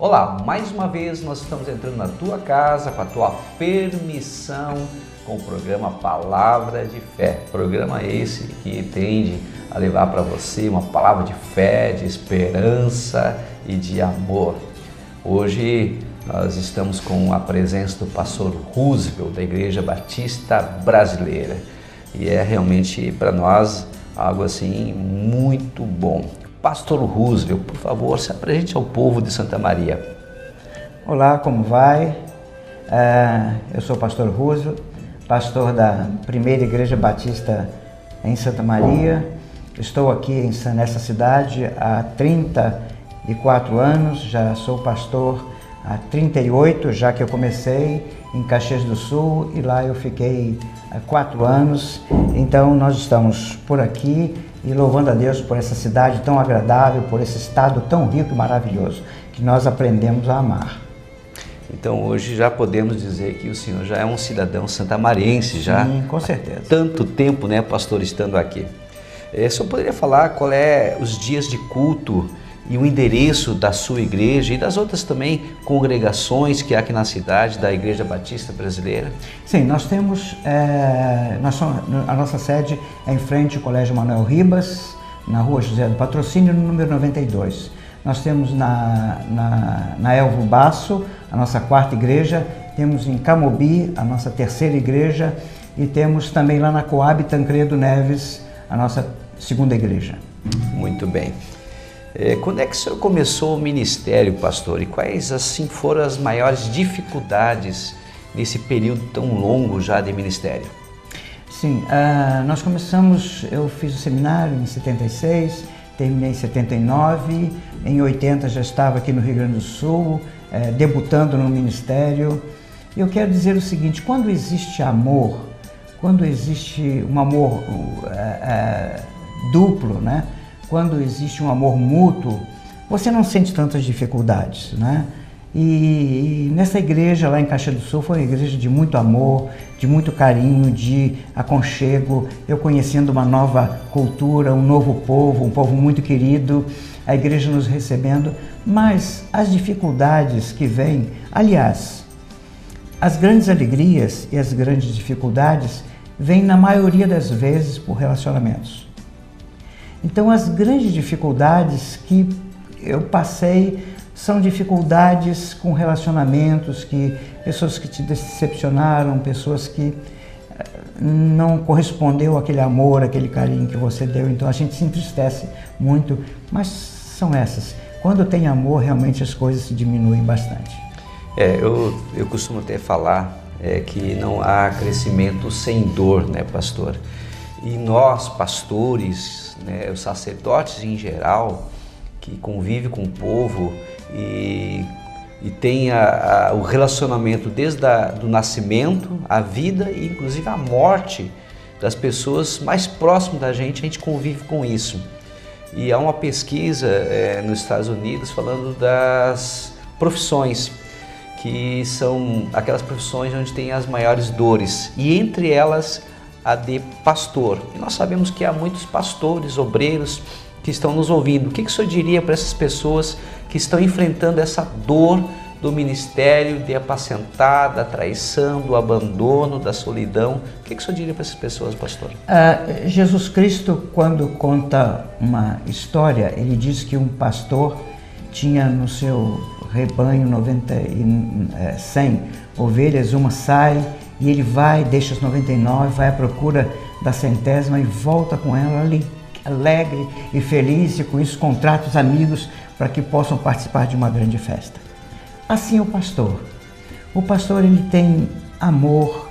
Olá, mais uma vez nós estamos entrando na tua casa com a tua permissão com o programa Palavra de Fé. Programa esse que tende a levar para você uma palavra de fé, de esperança e de amor. Hoje nós estamos com a presença do pastor Roosevelt da Igreja Batista Brasileira e é realmente para nós algo assim muito bom. Pastor Roosevelt, por favor, se apresente ao povo de Santa Maria. Olá, como vai? Eu sou o pastor Roosevelt, pastor da Primeira Igreja Batista em Santa Maria. Estou aqui nessa cidade há 34 anos, já sou pastor há 38, já que eu comecei em Caxias do Sul e lá eu fiquei há 4 anos. Então nós estamos por aqui e louvando a Deus por essa cidade tão agradável, por esse estado tão rico e maravilhoso que nós aprendemos a amar. Então hoje já podemos dizer que o senhor já é um cidadão santamariense, já. Sim, com certeza. Há tanto tempo, né, pastor, estando aqui. O senhor poderia falar qual é os dias de culto e o endereço da sua igreja e das outras também congregações que há aqui na cidade da Igreja Batista Brasileira? Sim, nós temos, a nossa sede é em frente ao Colégio Manuel Ribas, na rua José do Patrocínio, no número 92. Nós temos na Elvo Basso, a nossa 4ª igreja, temos em Camobi, a nossa 3ª igreja, e temos também lá na Coab Tancredo Neves, a nossa 2ª igreja. Muito bem. Quando é que o senhor começou o ministério, pastor? E quais, assim, foram as maiores dificuldades nesse período tão longo já de ministério? Sim, nós começamos, eu fiz o seminário em 76, terminei em 79, em 80 já estava aqui no Rio Grande do Sul, debutando no ministério. Eu quero dizer o seguinte, quando existe amor, quando existe um amor duplo, né? Quando existe um amor mútuo, você não sente tantas dificuldades, né? E nessa igreja lá em Caxias do Sul foi uma igreja de muito amor, de muito carinho, de aconchego, eu conhecendo uma nova cultura, um novo povo, um povo muito querido, a igreja nos recebendo, mas as dificuldades que vêm, aliás, as grandes alegrias e as grandes dificuldades vêm na maioria das vezes por relacionamentos. Então, as grandes dificuldades que eu passei são dificuldades com relacionamentos, pessoas que te decepcionaram, pessoas que não correspondeu àquele amor, aquele carinho que você deu. Então, a gente se entristece muito, mas são essas. Quando tem amor, realmente as coisas se diminuem bastante. Eu costumo até falar que não há crescimento sem dor, né, pastor? E nós, pastores, né, os sacerdotes em geral, que convivem com o povo e tem o relacionamento desde do nascimento, a vida e inclusive a morte das pessoas mais próximas da gente convive com isso. E há uma pesquisa nos Estados Unidos falando das profissões, que são aquelas profissões onde tem as maiores dores, e entre elas a de pastor. E nós sabemos que há muitos pastores, obreiros que estão nos ouvindo. O que o senhor diria para essas pessoas que estão enfrentando essa dor do ministério, de apacentar, da traição, do abandono, da solidão? O que o senhor diria para essas pessoas, pastor? Jesus Cristo, quando conta uma história, ele diz que um pastor tinha no seu rebanho 100 ovelhas, uma sai, e ele vai, deixa os 99, vai à procura da 100ª e volta com ela ali, alegre e feliz, e com isso contrata os amigos para que possam participar de uma grande festa. Assim é o pastor. O pastor, ele tem amor,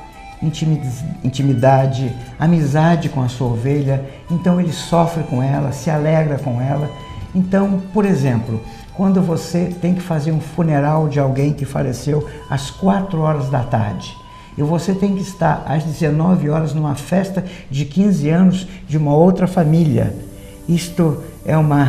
intimidade, amizade com a sua ovelha, então ele sofre com ela, se alegra com ela. Então, por exemplo, quando você tem que fazer um funeral de alguém que faleceu às 4 horas da tarde, e você tem que estar às 19 horas numa festa de 15 anos de uma outra família. Isto é uma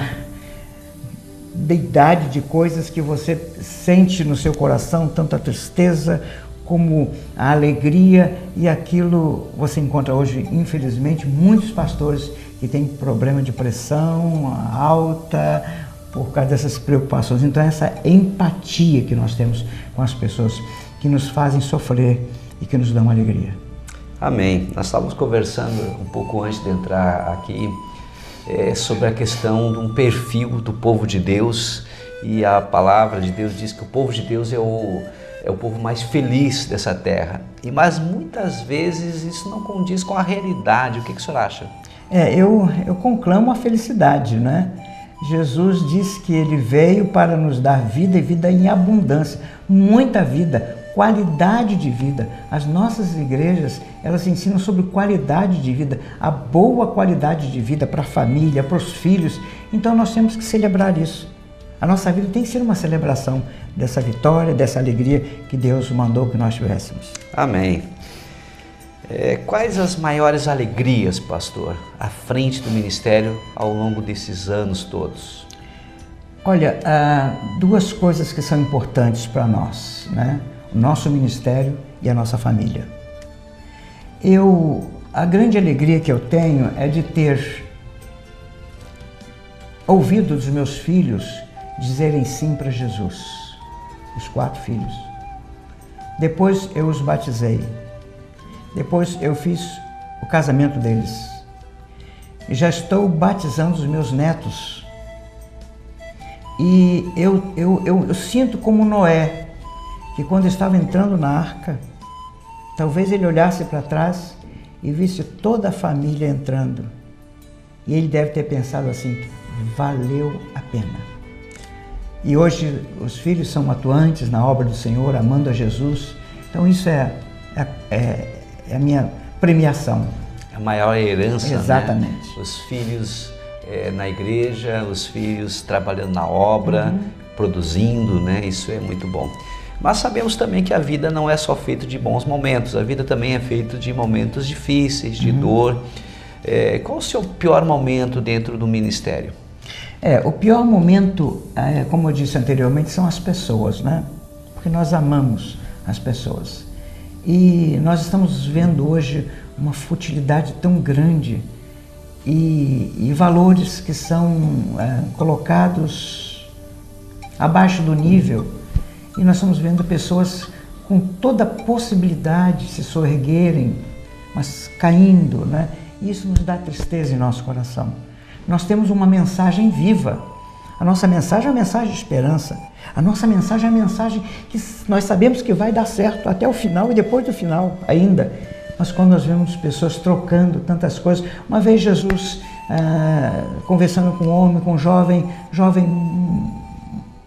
deidade de coisas que você sente no seu coração, tanto a tristeza como a alegria, e aquilo você encontra hoje, infelizmente, muitos pastores que têm problema de pressão alta, por causa dessas preocupações. Então, essa empatia que nós temos com as pessoas que nos fazem sofrer e que nos dão alegria. Amém. Nós estávamos conversando um pouco antes de entrar aqui sobre a questão de um perfil do povo de Deus, e a palavra de Deus diz que o povo de Deus é o povo mais feliz dessa terra. Mas muitas vezes isso não condiz com a realidade. O que o senhor acha? Eu conclamo a felicidade, né? Jesus disse que ele veio para nos dar vida e vida em abundância, muita vida, qualidade de vida. As nossas igrejas, elas ensinam sobre qualidade de vida, a boa qualidade de vida para a família, para os filhos. Então nós temos que celebrar isso. A nossa vida tem que ser uma celebração dessa vitória, dessa alegria que Deus mandou que nós tivéssemos. Amém. Quais as maiores alegrias, pastor, à frente do ministério ao longo desses anos todos? Olha, duas coisas que são importantes para nós, né? O nosso ministério e a nossa família. A grande alegria que eu tenho é de ter ouvido dos meus filhos dizerem sim para Jesus, os 4 filhos. Depois eu os batizei. Depois eu fiz o casamento deles. E já estou batizando os meus netos. E eu sinto como Noé, que quando estava entrando na arca, talvez ele olhasse para trás e visse toda a família entrando. E ele deve ter pensado assim, valeu a pena. E hoje os filhos são atuantes na obra do Senhor, amando a Jesus. Então isso é a minha premiação. A maior herança, exatamente. Né? Os filhos na igreja, os filhos trabalhando na obra, produzindo, né? Isso é muito bom. Mas sabemos também que a vida não é só feita de bons momentos, a vida também é feita de momentos difíceis, de dor. Qual o seu pior momento dentro do ministério? O pior momento, como eu disse anteriormente, são as pessoas, né? Porque nós amamos as pessoas. E nós estamos vendo hoje uma futilidade tão grande e valores que são colocados abaixo do nível. E nós estamos vendo pessoas com toda a possibilidade de se soerguerem, mas caindo, né? E isso nos dá tristeza em nosso coração. Nós temos uma mensagem viva. A nossa mensagem é uma mensagem de esperança. A nossa mensagem é a mensagem que nós sabemos que vai dar certo até o final e depois do final ainda. Mas quando nós vemos pessoas trocando tantas coisas, uma vez Jesus conversando com um homem, com um jovem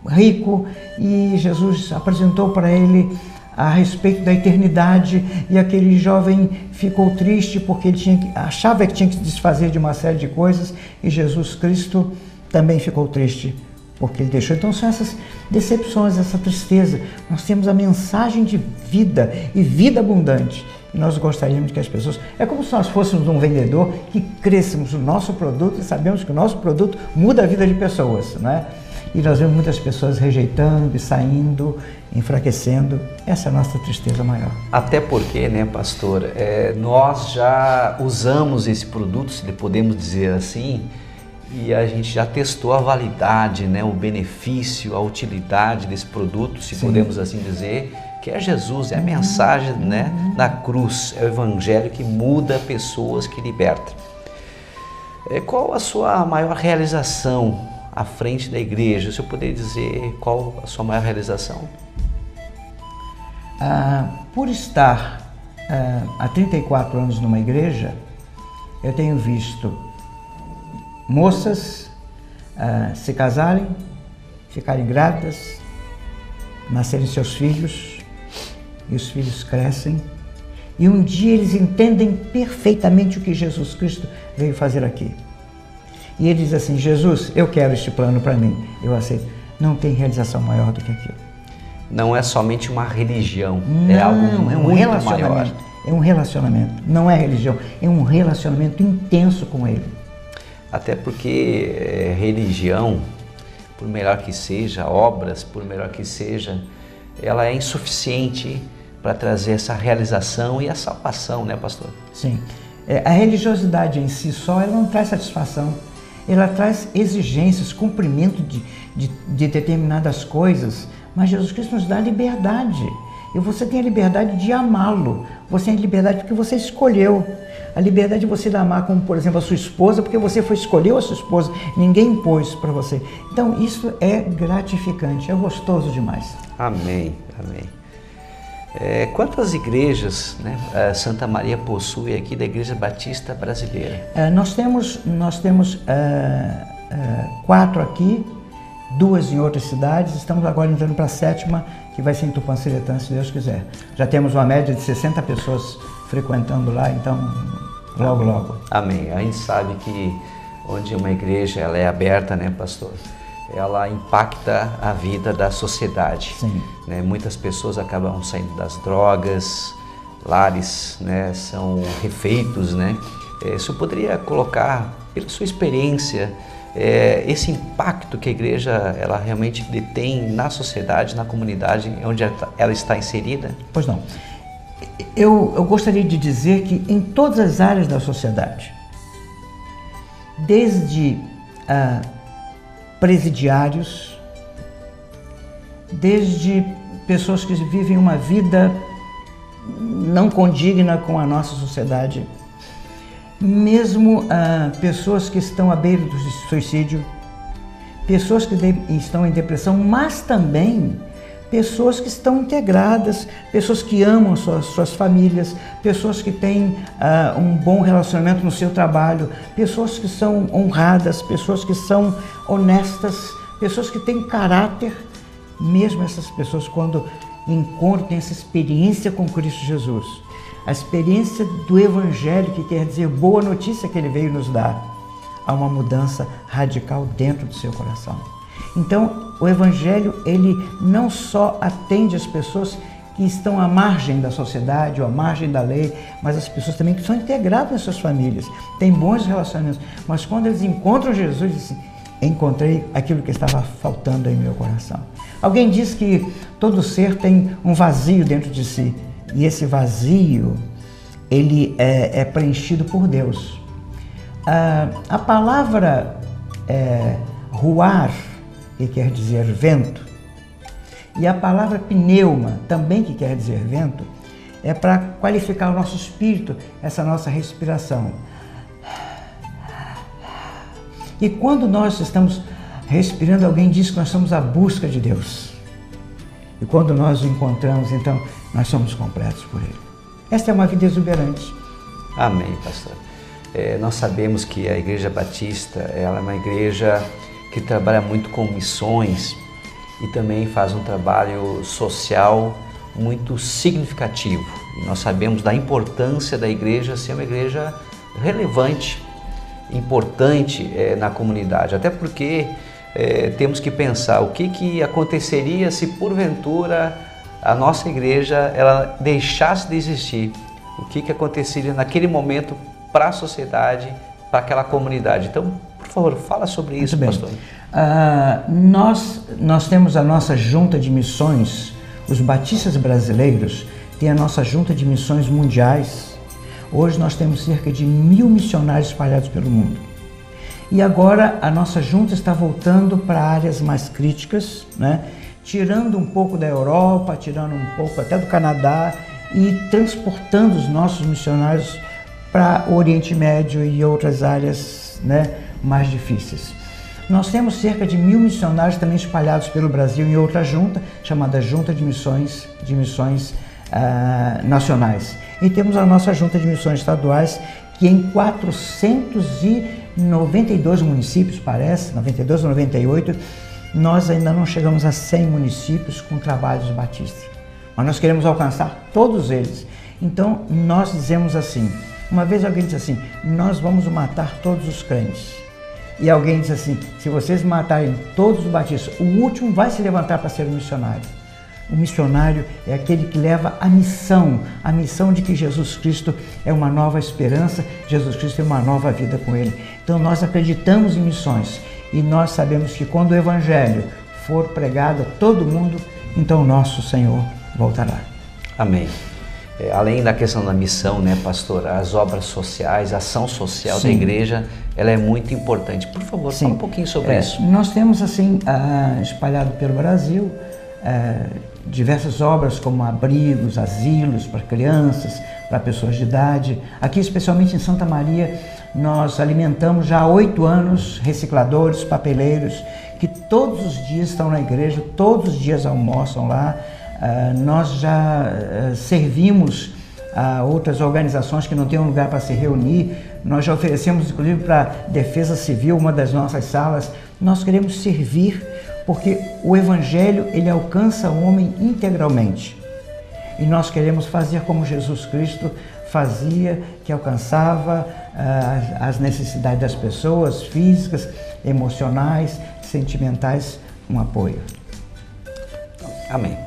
rico, e Jesus apresentou para ele a respeito da eternidade, e aquele jovem ficou triste porque ele achava que tinha que se desfazer de uma série de coisas, e Jesus Cristo também ficou triste porque ele deixou. Então são essas decepções, essa tristeza. Nós temos a mensagem de vida e vida abundante, e nós gostaríamos que as pessoas... É como se nós fôssemos um vendedor que crescemos o nosso produto e sabemos que o nosso produto muda a vida de pessoas, né? E nós vemos muitas pessoas rejeitando e saindo, enfraquecendo. Essa é a nossa tristeza maior. Até porque, né, pastor, nós já usamos esse produto, se podemos dizer assim, e a gente já testou a validade, né, o benefício, a utilidade desse produto, se podemos assim dizer, que é Jesus, é a mensagem, né, da cruz, é o evangelho que muda pessoas, que liberta. Qual a sua maior realização à frente da igreja? Se eu puder dizer qual a sua maior realização? Por estar há 34 anos numa igreja, eu tenho visto moças se casarem, ficarem grávidas, nascerem seus filhos, e os filhos crescem, e um dia eles entendem perfeitamente o que Jesus Cristo veio fazer aqui. E ele diz assim: Jesus, eu quero este plano para mim, eu aceito. Não tem realização maior do que aquilo. Não é somente uma religião, é algo muito maior. É um relacionamento, não é religião, é um relacionamento intenso com Ele. Até porque religião, por melhor que seja, obras, por melhor que seja, ela é insuficiente para trazer essa realização e a salvação, né, pastor? Sim. A religiosidade em si só, ela não traz satisfação. ela traz exigências, cumprimento de determinadas coisas, mas Jesus Cristo nos dá liberdade. E você tem a liberdade de amá-lo, você tem a liberdade porque você escolheu. A liberdade de você amar, como por exemplo a sua esposa, porque você escolheu a sua esposa, ninguém impôs para você. Então isso é gratificante, é gostoso demais. Amém, amém. Quantas igrejas, né, Santa Maria possui aqui da Igreja Batista Brasileira? Nós temos 4 aqui, 2 em outras cidades, estamos agora entrando para a 7ª, que vai ser em Tupanciretã, se Deus quiser. Já temos uma média de 60 pessoas frequentando lá, então logo, logo. Amém. A gente sabe que onde uma igreja ela é aberta, né, pastor? Ela impacta a vida da sociedade. Sim. Né? Muitas pessoas acabam saindo das drogas, lares, né, são refeitos, né? O senhor poderia colocar, pela sua experiência, esse impacto que a igreja ela realmente detém na sociedade, na comunidade onde ela está inserida? Pois não. Eu gostaria de dizer que em todas as áreas da sociedade, desde presidiários, desde pessoas que vivem uma vida não condigna com a nossa sociedade, mesmo pessoas que estão à beira do suicídio, pessoas que estão em depressão, mas também pessoas que estão integradas, pessoas que amam suas famílias, pessoas que têm um bom relacionamento no seu trabalho, pessoas que são honradas, pessoas que são honestas, pessoas que têm caráter. Mesmo essas pessoas, quando encontram essa experiência com Cristo Jesus, a experiência do Evangelho, que quer dizer boa notícia que Ele veio nos dar, há uma mudança radical dentro do seu coração. Então, o Evangelho, ele não só atende as pessoas que estão à margem da sociedade ou à margem da lei, mas as pessoas também que são integradas em suas famílias, têm bons relacionamentos, mas quando eles encontram Jesus, dizem, encontrei aquilo que estava faltando em meu coração. Alguém diz que todo ser tem um vazio dentro de si, e esse vazio, ele é preenchido por Deus. A palavra ruar, que quer dizer vento, e a palavra pneuma, também que quer dizer vento, é para qualificar o nosso espírito, essa nossa respiração. E quando nós estamos respirando, alguém diz que nós somos à busca de Deus. E quando nós o encontramos, então, nós somos completos por Ele. Esta é uma vida exuberante. Amém, pastor. Nós sabemos que a Igreja Batista ela é uma igreja que trabalha muito com missões e também faz um trabalho social muito significativo. E nós sabemos da importância da igreja ser uma igreja relevante, importante na comunidade, até porque temos que pensar o que aconteceria se porventura a nossa igreja ela deixasse de existir, o que aconteceria naquele momento para a sociedade, para aquela comunidade. Então, por favor, fala sobre isso, pastor. Nós temos a nossa junta de missões, os batistas brasileiros têm a nossa junta de missões mundiais. Hoje nós temos cerca de 1000 missionários espalhados pelo mundo. E agora a nossa junta está voltando para áreas mais críticas, né? Tirando um pouco da Europa, tirando um pouco até do Canadá e transportando os nossos missionários para o Oriente Médio e outras áreas, né, mais difíceis. Nós temos cerca de 1000 missionários também espalhados pelo Brasil em outra junta, chamada Junta de Missões Nacionais. E temos a nossa Junta de Missões Estaduais, que em 492 municípios, parece, 92 ou 98, nós ainda não chegamos a 100 municípios com trabalhos batistas. Mas nós queremos alcançar todos eles. Então, nós dizemos assim, uma vez alguém disse assim, nós vamos matar todos os crentes. E alguém disse assim, se vocês matarem todos os batistas, o último vai se levantar para ser um missionário. O missionário é aquele que leva a missão de que Jesus Cristo é uma nova esperança, Jesus Cristo é uma nova vida com Ele. Então nós acreditamos em missões e nós sabemos que quando o Evangelho for pregado a todo mundo, então o nosso Senhor voltará. Amém. além da questão da missão, né, pastor, as obras sociais, a ação social Sim. da igreja, ela é muito importante. Por favor, Sim. fala um pouquinho sobre isso. Nós temos, assim, espalhado pelo Brasil, diversas obras como abrigos, asilos para crianças, para pessoas de idade. Aqui, especialmente em Santa Maria, nós alimentamos já há 8 anos recicladores, papeleiros, que todos os dias estão na igreja, todos os dias almoçam lá. Nós já servimos a outras organizações que não têm um lugar para se reunir. Nós já oferecemos, inclusive, para a Defesa Civil, uma das nossas salas. Nós queremos servir, porque o Evangelho, ele alcança o homem integralmente. E nós queremos fazer como Jesus Cristo fazia, que alcançava as necessidades das pessoas, físicas, emocionais, sentimentais, um apoio. Amém.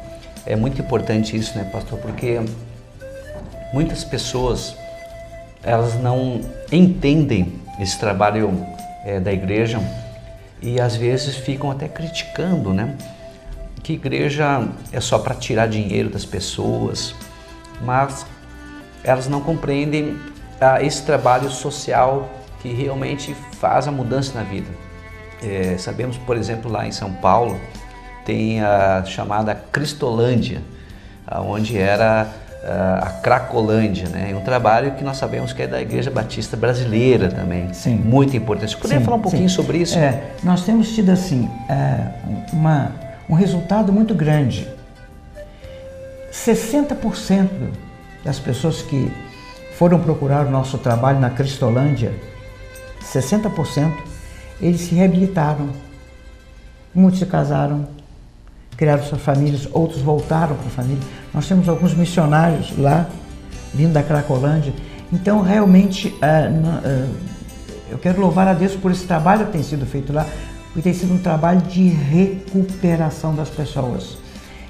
É muito importante isso, né, pastor? Porque muitas pessoas, elas não entendem esse trabalho da igreja e às vezes ficam até criticando, né? Que igreja é só para tirar dinheiro das pessoas, mas elas não compreendem esse trabalho social que realmente faz a mudança na vida. Sabemos, por exemplo, lá em São Paulo, tem a chamada Cristolândia, onde era a Cracolândia, né? Um trabalho que nós sabemos que é da Igreja Batista Brasileira também. Sim. Muito importante. Você poderia falar um pouquinho sobre isso? Nós temos tido, assim, um resultado muito grande. 60% das pessoas que foram procurar o nosso trabalho na Cristolândia, 60%, eles se reabilitaram. Muitos se casaram, criaram suas famílias, outros voltaram para a família. Nós temos alguns missionários lá, vindo da Cracolândia. Então, realmente, eu quero louvar a Deus por esse trabalho que tem sido feito lá, porque tem sido um trabalho de recuperação das pessoas.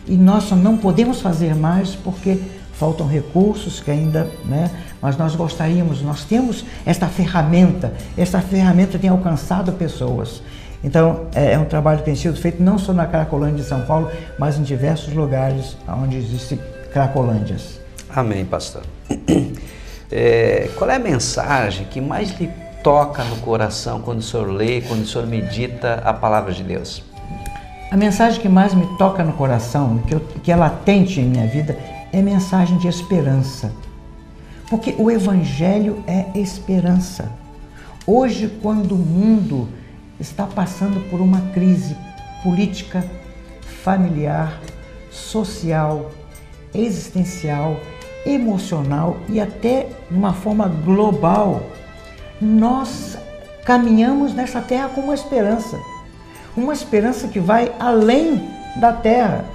E nós só não podemos fazer mais porque faltam recursos que ainda, né? Mas nós gostaríamos, nós temos esta ferramenta tem alcançado pessoas. Então, é um trabalho que tem sido feito não só na Cracolândia de São Paulo, mas em diversos lugares onde existem Cracolândias. Amém, pastor. Qual é a mensagem que mais lhe toca no coração quando o senhor lê, quando o senhor medita a palavra de Deus? A mensagem que mais me toca no coração, que é latente em minha vida, é mensagem de esperança. Porque o Evangelho é esperança. Hoje, quando o mundo está passando por uma crise política, familiar, social, existencial, emocional e até de uma forma global, nós caminhamos nessa terra com uma esperança que vai além da terra.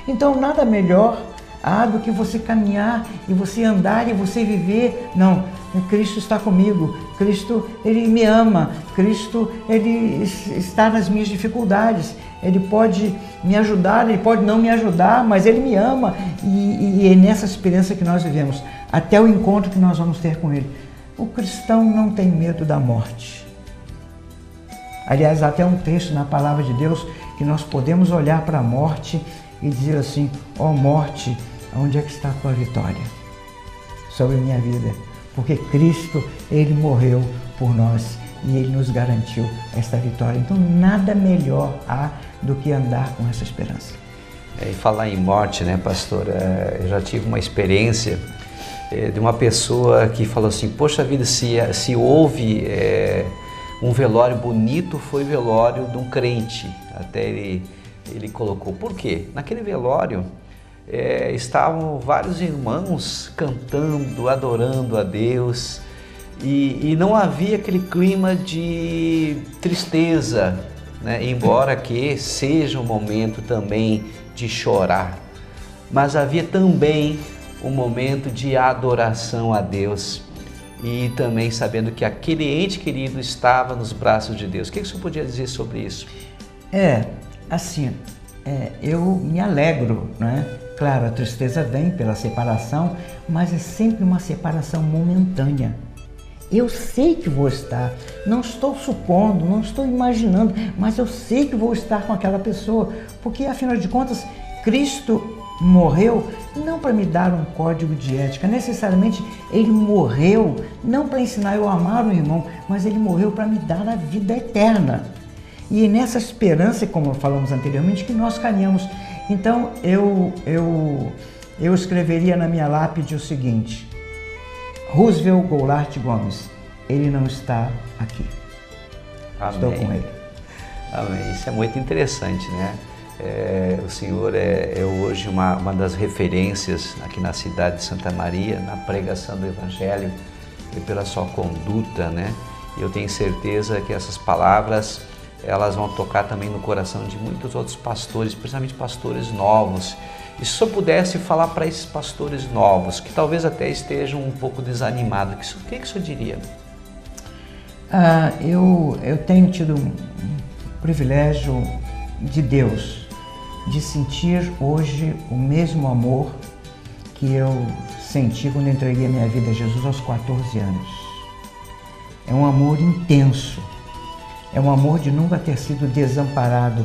Então, nada melhor do que você caminhar e você andar e você viver. Não, Cristo está comigo, Cristo, Ele me ama, Cristo, Ele está nas minhas dificuldades, Ele pode me ajudar, Ele pode não me ajudar, mas Ele me ama e é nessa experiência que nós vivemos, até o encontro que nós vamos ter com Ele. O cristão não tem medo da morte. Aliás, há até um texto na Palavra de Deus que nós podemos olhar para a morte e dizer assim: ó morte, onde é que está a tua vitória sobre a minha vida? Porque Cristo, Ele morreu por nós e Ele nos garantiu esta vitória. Então, nada melhor há do que andar com essa esperança. E falar em morte, né, pastor? Eu já tive uma experiência de uma pessoa que falou assim: poxa vida, se houve um velório bonito, foi velório de um crente. Até ele colocou. Por quê? Naquele velório estavam vários irmãos cantando, adorando a Deus e não havia aquele clima de tristeza, né? Embora que seja um momento também de chorar, mas havia também um momento de adoração a Deus e também sabendo que aquele ente querido estava nos braços de Deus. O que você podia dizer sobre isso? Eu me alegro, né? Claro, a tristeza vem pela separação, mas é sempre uma separação momentânea. Eu sei que vou estar, não estou supondo, não estou imaginando, mas eu sei que vou estar com aquela pessoa, porque afinal de contas, Cristo morreu não para me dar um código de ética, necessariamente ele morreu não para ensinar eu a amar o irmão, mas ele morreu para me dar a vida eterna. E nessa esperança, como falamos anteriormente, que nós caminhamos. Então eu escreveria na minha lápide o seguinte: Roosevelt Goulart Gomes, ele não está aqui. Amém. Estou com ele. Amém. Isso é muito interessante, né? O senhor é hoje uma das referências aqui na cidade de Santa Maria, na pregação do Evangelho, e pela sua conduta, né? E eu tenho certeza que essas palavras, elas vão tocar também no coração de muitos outros pastores, principalmente pastores novos. E se eu pudesse falar para esses pastores novos, que talvez até estejam um pouco desanimados, o que o senhor diria? Eu tenho tido um privilégio de Deus, de sentir hoje o mesmo amor que eu senti quando entreguei a minha vida a Jesus aos 14 anos. É um amor intenso, é um amor de nunca ter sido desamparado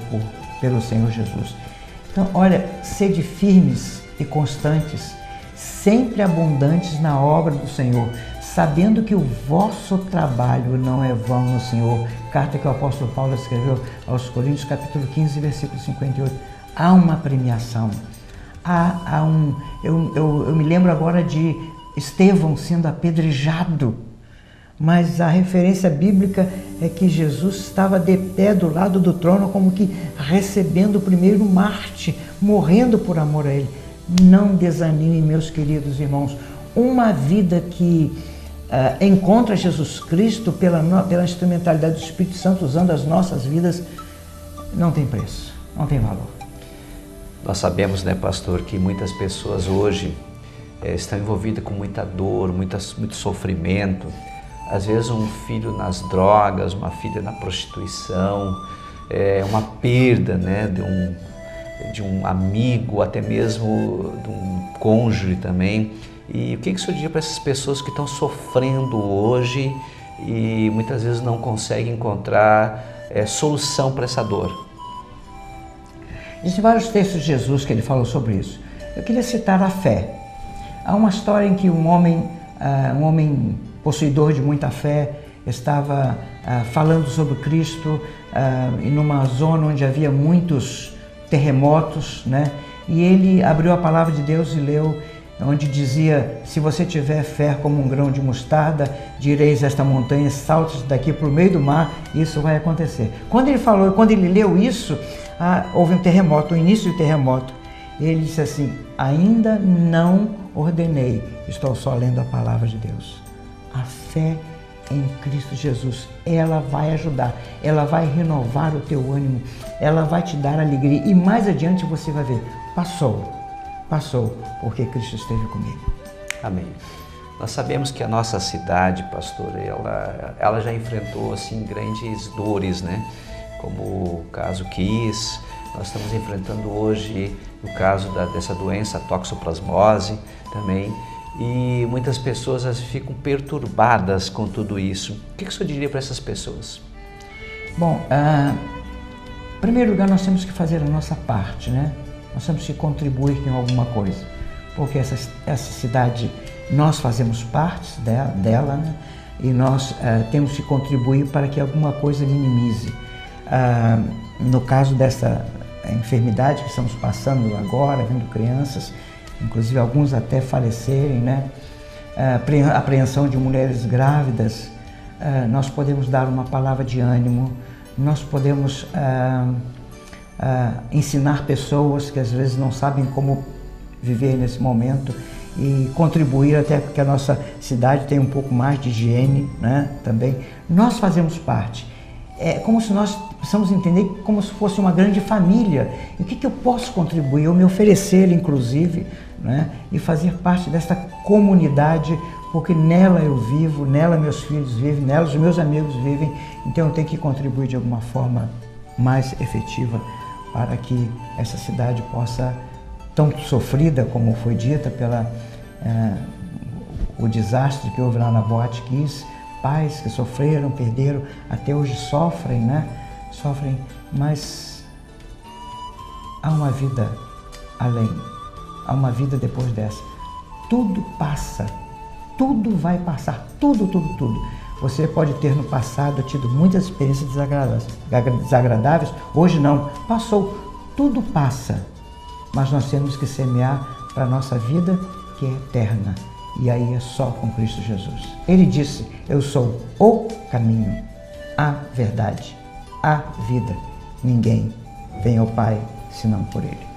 pelo Senhor Jesus. Então, olha, sede firmes e constantes, sempre abundantes na obra do Senhor, sabendo que o vosso trabalho não é vão no Senhor. Carta que o apóstolo Paulo escreveu aos Coríntios, capítulo 15, versículo 58. Há uma premiação. Eu me lembro agora de Estevão sendo apedrejado, mas a referência bíblica é que Jesus estava de pé do lado do trono, como que recebendo o primeiro Marte, morrendo por amor a ele. Não desanime, meus queridos irmãos. Uma vida que encontra Jesus Cristo pela instrumentalidade do Espírito Santo, usando as nossas vidas, não tem preço, não tem valor. Nós sabemos, né, pastor, que muitas pessoas hoje estão envolvidas com muita dor, muito sofrimento. Às vezes um filho nas drogas, uma filha na prostituição, uma perda, né, de um amigo, até mesmo de um cônjuge também. E o que o senhor diria para essas pessoas que estão sofrendo hoje e muitas vezes não conseguem encontrar solução para essa dor? Existem vários textos de Jesus que ele falou sobre isso. Eu queria citar a fé. Há uma história em que um homem possuidor de muita fé estava falando sobre Cristo em numa zona onde havia muitos terremotos, né? E ele abriu a palavra de Deus e leu, onde dizia: se você tiver fé como um grão de mostarda, direis a esta montanha, salte daqui para o meio do mar, e isso vai acontecer. Quando ele leu isso, houve um terremoto, o início do terremoto. Ele disse assim: ainda não ordenei, estou só lendo a palavra de Deus. A fé em Cristo Jesus, ela vai ajudar, ela vai renovar o teu ânimo, ela vai te dar alegria, e mais adiante você vai ver, passou, porque Cristo esteve comigo. Amém. Nós sabemos que a nossa cidade, pastor, ela já enfrentou assim grandes dores, né? Como o caso Kiss, nós estamos enfrentando hoje o caso dessa doença, a toxoplasmose também, e muitas pessoas ficam perturbadas com tudo isso. O que o senhor diria para essas pessoas? Bom, em primeiro lugar, nós temos que fazer a nossa parte, né? Nós temos que contribuir com alguma coisa, porque essa cidade, nós fazemos parte dela, né? E nós temos que contribuir para que alguma coisa minimize. No caso dessa enfermidade que estamos passando agora, vendo crianças, inclusive alguns até falecerem, né? Apreensão de mulheres grávidas, nós podemos dar uma palavra de ânimo, nós podemos ensinar pessoas que às vezes não sabem como viver nesse momento e contribuir até que a nossa cidade tenha um pouco mais de higiene, né? Também. Nós fazemos parte. É como se nós precisamos entender como se fosse uma grande família. E o que eu posso contribuir? Eu me oferecer, inclusive, né? E fazer parte desta comunidade, porque nela eu vivo, nela meus filhos vivem, nela os meus amigos vivem. Então eu tenho que contribuir de alguma forma mais efetiva para que essa cidade possa, tão sofrida como foi dita o desastre que houve lá na Boate Kiss, pais que sofreram, perderam, até hoje sofrem, né? Sofrem, mas há uma vida além. a uma vida depois dessa. Tudo passa, tudo vai passar, tudo. Você pode ter no passado tido muitas experiências desagradáveis, hoje não, passou, tudo passa, mas nós temos que semear para a nossa vida que é eterna, e aí é só com Cristo Jesus. Ele disse: eu sou o caminho, a verdade, a vida, ninguém vem ao Pai senão por Ele.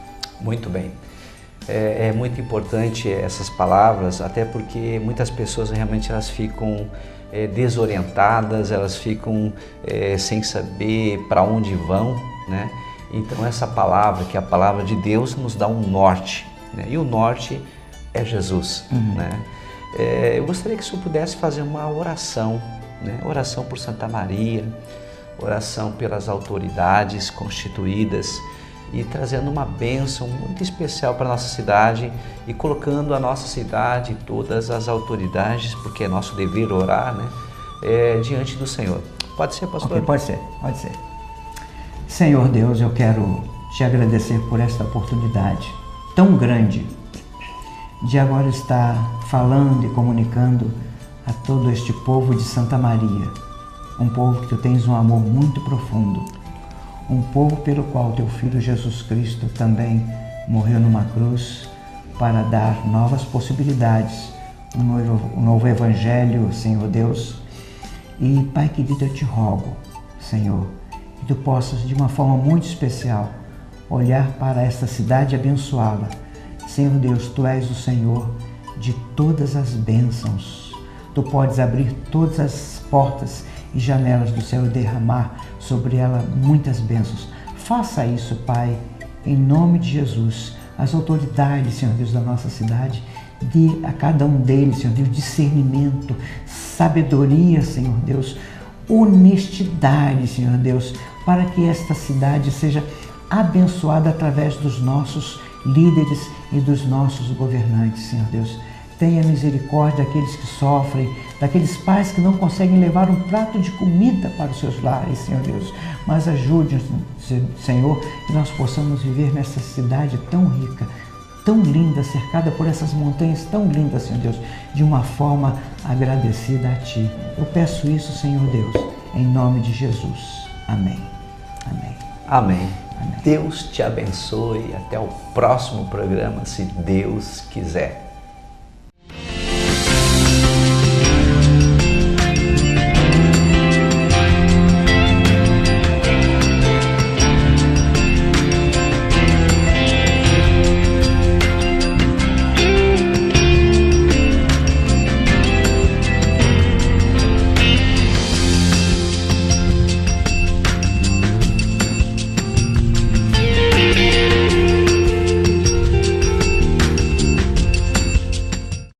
Muito bem. É muito importante essas palavras, até porque muitas pessoas realmente elas ficam desorientadas, elas ficam sem saber para onde vão, né? Então essa palavra, que é a palavra de Deus, nos dá um norte, né? E o norte é Jesus, né? Eu gostaria que o senhor pudesse fazer uma oração, né? Oração por Santa Maria, oração pelas autoridades constituídas, e trazendo uma bênção muito especial para a nossa cidade e colocando a nossa cidade e todas as autoridades, porque é nosso dever orar, né, diante do Senhor. Pode ser, pastor? Ok, pode ser. Senhor Deus, eu quero te agradecer por esta oportunidade tão grande de agora estar falando e comunicando a todo este povo de Santa Maria, um povo que tu tens um amor muito profundo, um povo pelo qual teu Filho Jesus Cristo também morreu numa cruz para dar novas possibilidades, um novo Evangelho, Senhor Deus. E, Pai querido, eu te rogo, Senhor, que tu possas, de uma forma muito especial, olhar para esta cidade e abençoá-la. Senhor Deus, tu és o Senhor de todas as bênçãos. Tu podes abrir todas as portas e janelas do céu e derramar sobre ela muitas bênçãos. Faça isso, Pai, em nome de Jesus. As autoridades, Senhor Deus, da nossa cidade, dê a cada um deles, Senhor Deus, discernimento, sabedoria, Senhor Deus, honestidade, Senhor Deus, para que esta cidade seja abençoada através dos nossos líderes e dos nossos governantes, Senhor Deus. Tenha misericórdia daqueles que sofrem, daqueles pais que não conseguem levar um prato de comida para os seus lares, Senhor Deus. Mas ajude-nos, Senhor, que nós possamos viver nessa cidade tão rica, tão linda, cercada por essas montanhas tão lindas, Senhor Deus, de uma forma agradecida a Ti. Eu peço isso, Senhor Deus, em nome de Jesus. Amém. Amém. Amém. Amém. Deus te abençoe. Até o próximo programa, se Deus quiser.